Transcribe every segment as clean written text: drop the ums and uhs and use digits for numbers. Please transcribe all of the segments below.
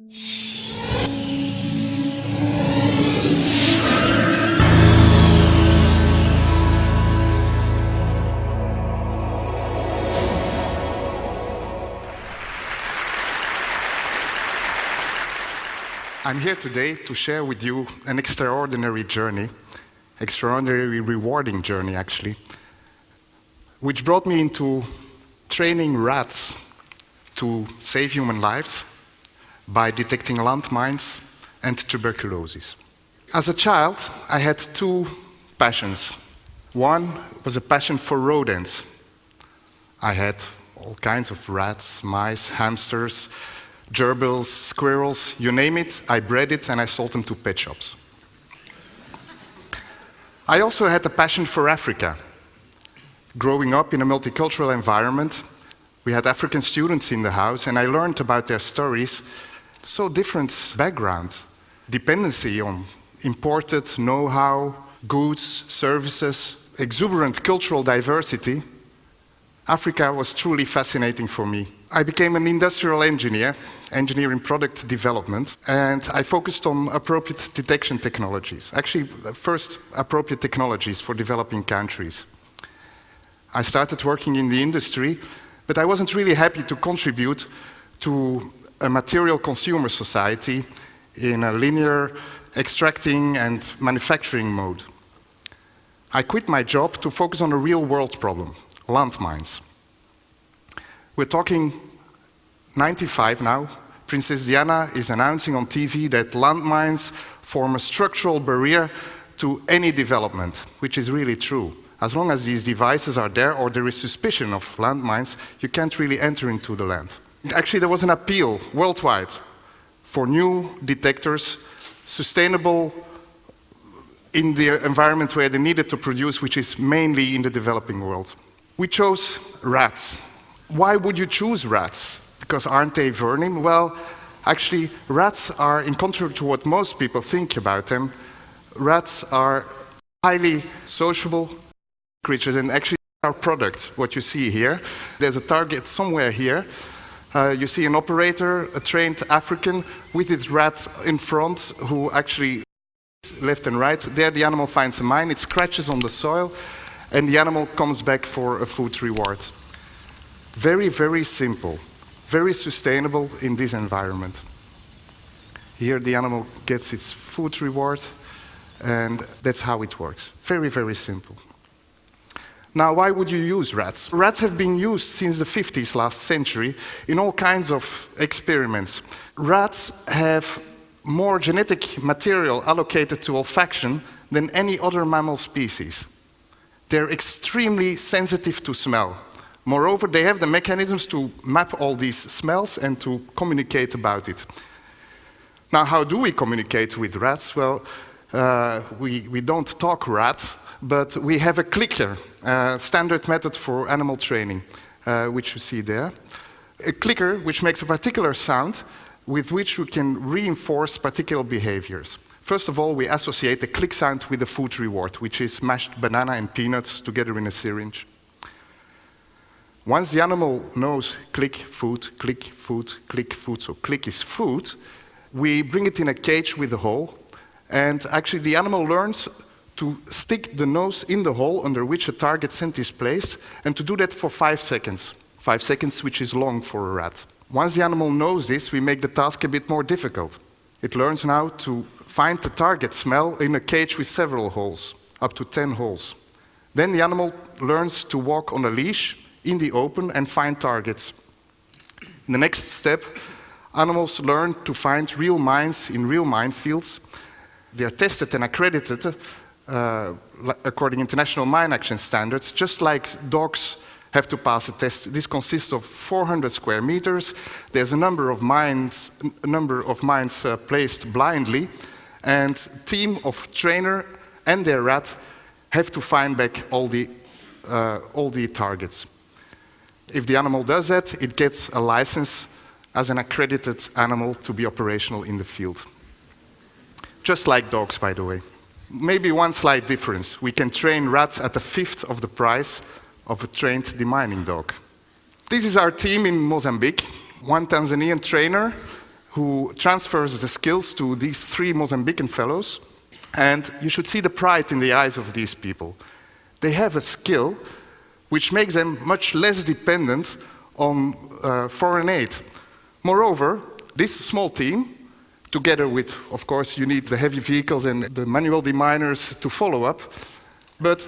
I'm here today to share with you an extraordinary journey, extraordinarily rewarding journey actually, which brought me into training rats to save human lives by detecting landmines and tuberculosis. As a child, I had two passions. One was a passion for rodents. I had all kinds of rats, mice, hamsters, gerbils, squirrels, you name it, I bred it and I sold them to pet shops. I also had a passion for Africa. Growing up in a multicultural environment, we had African students in the house and I learned about their stories. So different background, dependency on imported know-how, goods, services, exuberant cultural diversity. Africa was truly fascinating for me. I became an industrial engineer, engineering product development, and I focused on appropriate detection technologies. Actually, first appropriate technologies for developing countries. I started working in the industry, but I wasn't really happy to contribute to a material consumer society in a linear extracting and manufacturing mode. I quit my job to focus on a real-world problem, landmines. We're talking 95 now. Princess Diana is announcing on TV that landmines form a structural barrier to any development, which is really true. As long as these devices are there or there is suspicion of landmines, you can't really enter into the land. Actually, there was an appeal worldwide for new detectors, sustainable in the environment where they needed to produce, which is mainly in the developing world. We chose rats. Why would you choose rats? Because aren't they vermin? Well, actually, rats are, in contrary to what most people think about them, rats are highly sociable creatures, and actually our product, what you see here, there's a target somewhere here. You see an operator, a trained African, with his rat in front, who actually left and right. There the animal finds a mine, it scratches on the soil, and the animal comes back for a food reward. Very, very simple, very sustainable in this environment. Here the animal gets its food reward, and that's how it works. Very, very simple. Now, why would you use rats? Rats have been used since the 50s last century in all kinds of experiments. Rats have more genetic material allocated to olfaction than any other mammal species. They're extremely sensitive to smell. Moreover, they have the mechanisms to map all these smells and to communicate about it. Now, how do we communicate with rats? Well, we don't talk rats, but we have a clicker, standard method for animal training, which you see there. A clicker which makes a particular sound with which we can reinforce particular behaviors. First of all, we associate the click sound with the food reward, which is mashed banana and peanuts together in a syringe. Once the animal knows click, food, so click is food, we bring it in a cage with a hole, and actually the animal learns to stick the nose in the hole under which a target scent is placed, and to do that for 5 seconds. 5 seconds, which is long for a rat. Once the animal knows this, we make the task a bit more difficult. It learns now to find the target smell in a cage with several holes, up to 10 holes. Then the animal learns to walk on a leash in the open and find targets. In the next step, animals learn to find real mines in real minefields. They are tested and accredited according to international mine action standards, just like dogs have to pass a test. This consists of 400 square meters. There's a number of mines placed blindly, and a team of trainer and their rat have to find back all the targets. If the animal does that, it gets a license as an accredited animal to be operational in the field. Just like dogs, by the way. Maybe one slight difference. We can train rats at a fifth of the price of a trained demining dog. This is our team in Mozambique. One Tanzanian trainer who transfers the skills to these 3 Mozambican fellows. And you should see the pride in the eyes of these people. They have a skill which makes them much less dependent on foreign aid. Moreover, this small team, together with, of course, you need the heavy vehicles and the manual deminers to follow up, but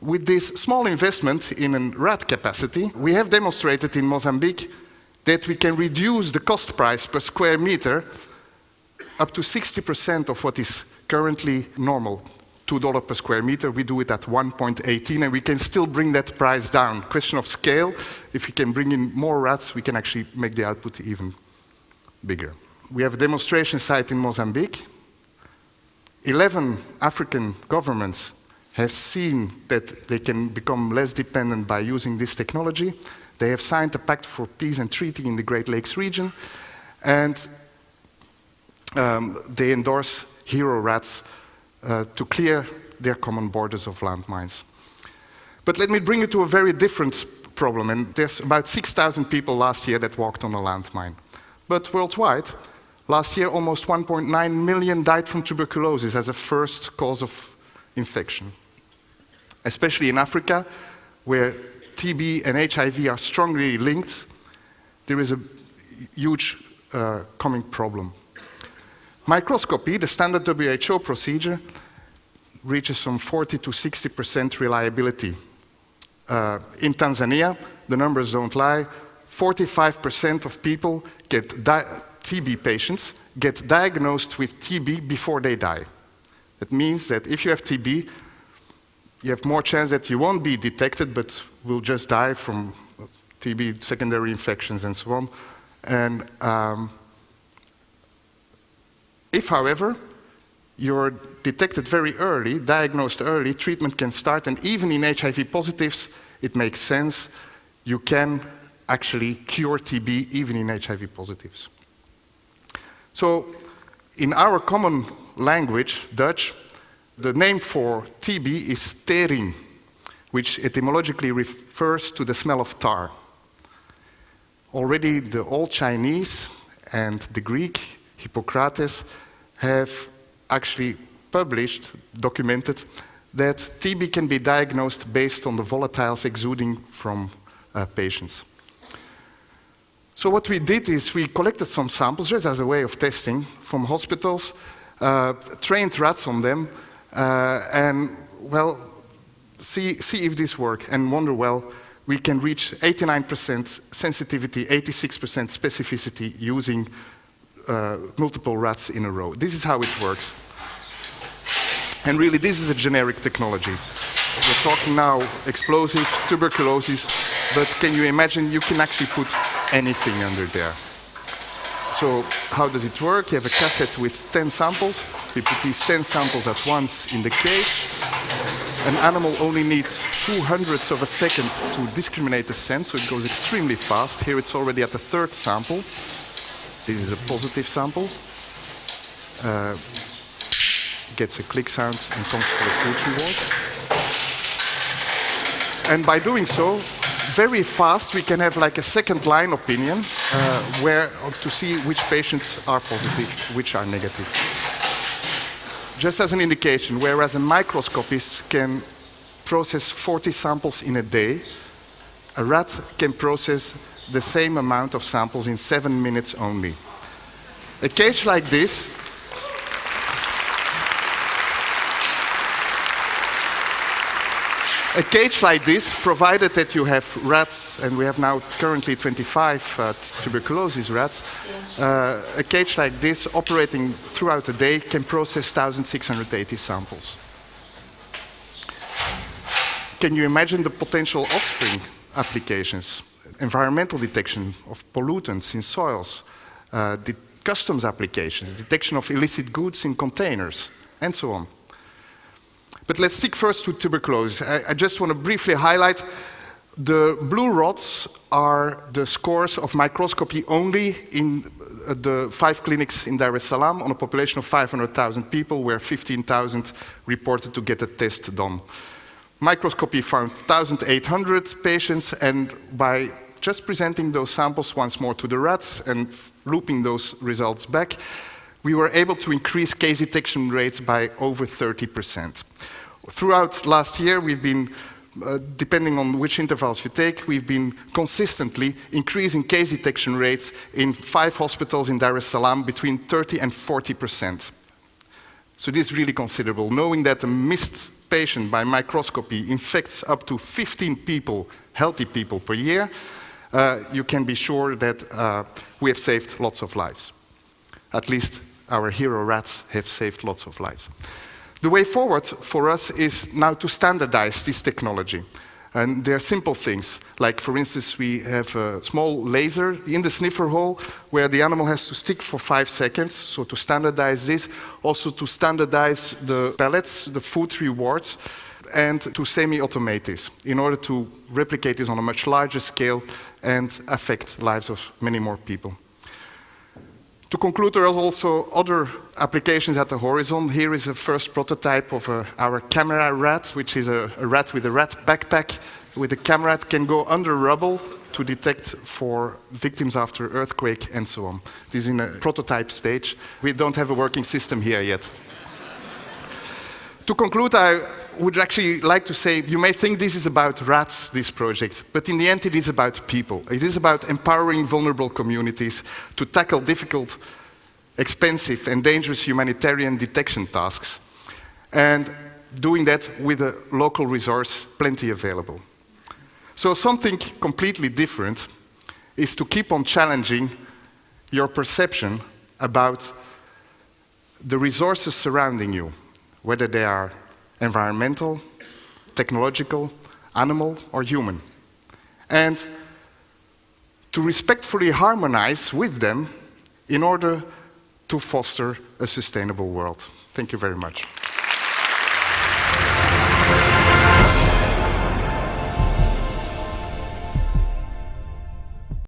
with this small investment in a rat capacity, we have demonstrated in Mozambique that we can reduce the cost price per square meter up to 60% of what is currently normal. $2 per square meter, we do it at 1.18, and we can still bring that price down. Question of scale, if we can bring in more rats, we can actually make the output even bigger. We have a demonstration site in Mozambique. 11 African governments have seen that they can become less dependent by using this technology. They have signed a Pact for Peace and Treaty in the Great Lakes region, and they endorse hero rats to clear their common borders of landmines. But let me bring you to a very different problem, and there's about 6,000 people last year that walked on a landmine. But worldwide, last year almost 1.9 million died from tuberculosis as a first cause of infection. Especially in Africa, where TB and HIV are strongly linked, there is a huge coming problem. Microscopy, the standard WHO procedure, reaches some 40 to 60% reliability. In Tanzania, the numbers don't lie, 45% of people TB patients get diagnosed with TB before they die. That means that if you have TB, you have more chance that you won't be detected, but will just die from TB, secondary infections, and so on. And if, however, you're detected very early, diagnosed early, treatment can start, and even in HIV positives, it makes sense. You can actually cure TB even in HIV positives. So, in our common language, Dutch, the name for TB is tering, which etymologically refers to the smell of tar. Already the old Chinese and the Greek, Hippocrates, have actually published, documented, that TB can be diagnosed based on the volatiles exuding from patients. So what we did is we collected some samples just as a way of testing from hospitals, trained rats on them, and, well, see if this works, and wonder, well, we can reach 89% sensitivity, 86% specificity using multiple rats in a row. This is how it works. And really, this is a generic technology. We're talking now explosive, tuberculosis, but can you imagine you can actually put anything under there? So how does it work? You have a cassette with 10 samples. We put these 10 samples at once in the cage. An animal only needs 2/100ths of a second to discriminate the scent, so it goes extremely fast. Here it's already at the 3rd sample. This is a positive sample. Gets a click sound and comes to the food reward. And by doing so, very fast we can have like a second line opinion to see which patients are positive, which are negative. Just as an indication, whereas a microscopist can process 40 samples in a day, a rat can process the same amount of samples in 7 minutes only. A cage like this provided that you have rats, and we have now currently 25 tuberculosis rats, a cage like this operating throughout the day can process 1,680 samples. Can you imagine the potential offspring applications? Environmental detection of pollutants in soils, the customs applications, detection of illicit goods in containers, and so on. But let's stick first to tuberculosis. I just want to briefly highlight the blue rods are the scores of microscopy only in the 5 clinics in Dar es Salaam on a population of 500,000 people, where 15,000 reported to get a test done. Microscopy found 1,800 patients, and by just presenting those samples once more to the rats and looping those results back, we were able to increase case detection rates by over 30%. Throughout last year, we've been, depending on which intervals you take, we've been consistently increasing case detection rates in 5 hospitals in Dar es Salaam between 30 and 40%. So this is really considerable. Knowing that a missed patient by microscopy infects up to 15 people, healthy people per year, you can be sure that we have saved lots of lives. At least our hero rats have saved lots of lives. The way forward for us is now to standardize this technology. And there are simple things, like for instance, we have a small laser in the sniffer hole where the animal has to stick for 5 seconds, so to standardize this, also to standardize the pellets, the food rewards, and to semi-automate this in order to replicate this on a much larger scale and affect lives of many more people. To conclude, there are also other applications at the horizon. Here is a first prototype of our camera rat, which is a rat with a rat backpack. With a camera, it can go under rubble to detect for victims after earthquake and so on. This is in a prototype stage. We don't have a working system here yet. To conclude, I would actually like to say, you may think this is about rats, this project, but in the end it is about people. It is about empowering vulnerable communities to tackle difficult, expensive and dangerous humanitarian detection tasks, and doing that with a local resource plenty available. So something completely different is to keep on challenging your perception about the resources surrounding you, whether they are environmental, technological, animal, or human. And to respectfully harmonize with them in order to foster a sustainable world. Thank you very much.